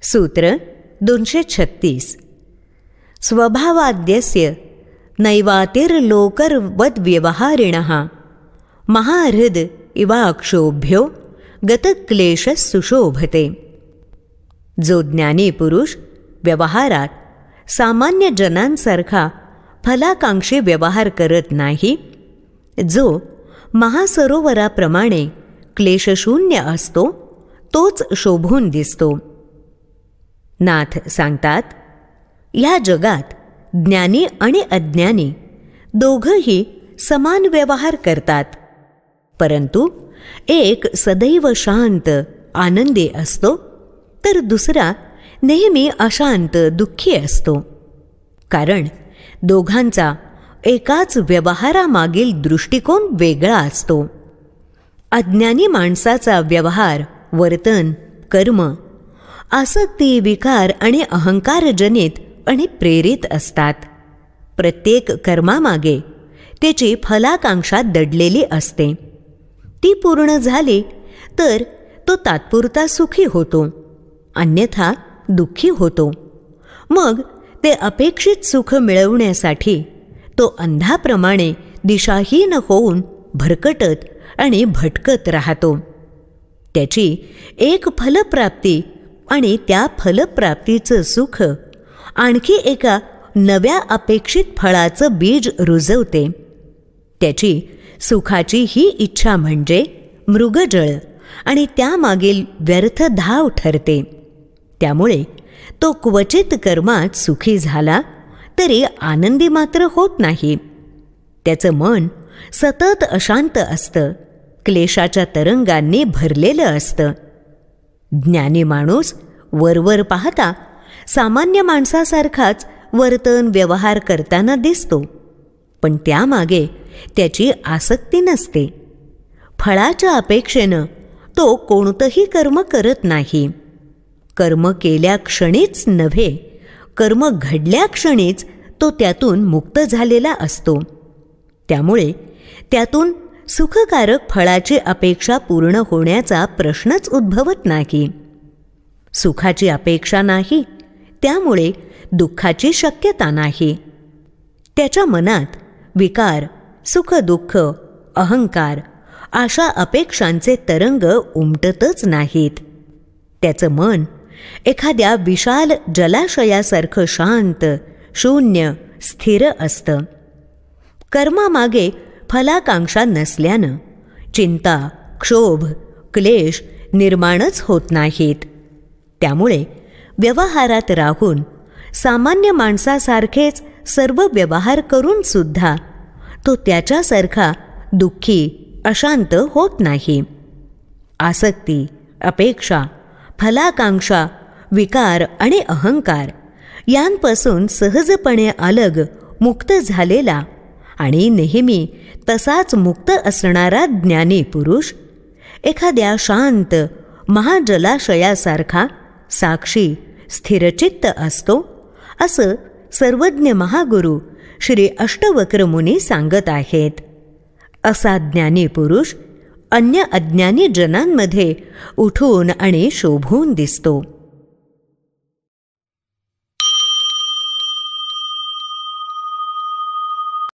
सूत्र 236. स्वभावाद्यस्य नैवातिर्लोकवद्व्यवहारिणः महाहृद इवाक्षोभ्यो गतक्लेशः सुशोभते. जो ज्ञानी पुरुष व्यवहारात सामान्य जनांसारखा फलाकांक्षी व्यवहार करत नाही, जो महासरोवराप्रमाणे क्लेशशून्य असतो, तोच शोभून दिसतो. नाथ सांगतात, ह्या जगात ज्ञानी आणि अज्ञानी दोघंही समान व्यवहार करतात, परंतु एक सदैव शांत आनंदी असतो, तर दुसरा नेहमी अशांत दुःखी असतो. कारण दोघांचा एकाच व्यवहारामागील दृष्टिकोन वेगळा असतो. अज्ञानी माणसाचा व्यवहार, वर्तन, कर्म आसक्ती, विकार आणि अहंकारजनित आणि प्रेरित असतात. प्रत्येक कर्मामागे त्याची फलाकांक्षा दडलेली असते. ती पूर्ण झाली तर तो तात्पुरता सुखी होतो, अन्यथा दुःखी होतो. मग ते अपेक्षित सुख मिळवण्यासाठी तो अंधाप्रमाणे दिशाहीन होऊन भरकटत आणि भटकत राहतो. त्याची एक फलप्राप्ती आणि त्या फलप्राप्तीचं सुख आणखी एका नव्या अपेक्षित फळाचं बीज रुजवते. त्याची सुखाची ही इच्छा म्हणजे मृगजळ आणि त्यामागील व्यर्थ धाव ठरते. त्यामुळे तो क्वचित कर्मात सुखी झाला तरी आनंदी मात्र होत नाही. त्याचं मन सतत अशांत असतं, क्लेशाच्या तरंगांनी भरलेलं असतं. ज्ञानी माणूस वरवर पाहता सामान्य माणसासारखाच वर्तन व्यवहार करताना दिसतो, पण त्यामागे त्याची आसक्ती नसते. फळाच्या अपेक्षेनं तो कोणतंही कर्म करत नाही. कर्म केल्या क्षणीच नव्हे, कर्म घडल्या क्षणीच तो त्यातून मुक्त झालेला असतो. त्यामुळे त्यातून सुखकारक फळाची अपेक्षा पूर्ण होण्याचा प्रश्नच उद्भवत नाही. सुखाची अपेक्षा नाही, त्यामुळे दुःखाची शक्यता नाही. त्याच्या मनात विकार, सुख दुःख, अहंकार अशा अपेक्षांचे तरंग उमटतच नाहीत. त्याचं मन एखाद्या विशाल जलाशयासारखं शांत, शून्य, स्थिर असतं. कर्मामागे फलाकांक्षा नसल्यानं चिंता, क्षोभ, क्लेश निर्माणच होत नाहीत. त्यामुळे व्यवहारात राहून सामान्य माणसासारखेच सर्व व्यवहार करून सुद्धा तो त्याच्यासारखा दुःखी, अशांत होत नाही. आसक्ती, अपेक्षा, फलाकांक्षा, विकार आणि अहंकार यांपासून सहजपणे अलग, मुक्त झालेला आणि नेहमी तसाच मुक्त असणारा ज्ञानी पुरुष एखाद्या शांत महाजलाशयासारखा साक्षी, स्थिरचित्त असतो, असं सर्वज्ञ महागुरु श्री अष्टवक्र मुनी सांगत आहेत. असा ज्ञानी पुरुष अन्य अज्ञानी जनांमध्ये उठून आणि शोभून दिसतो.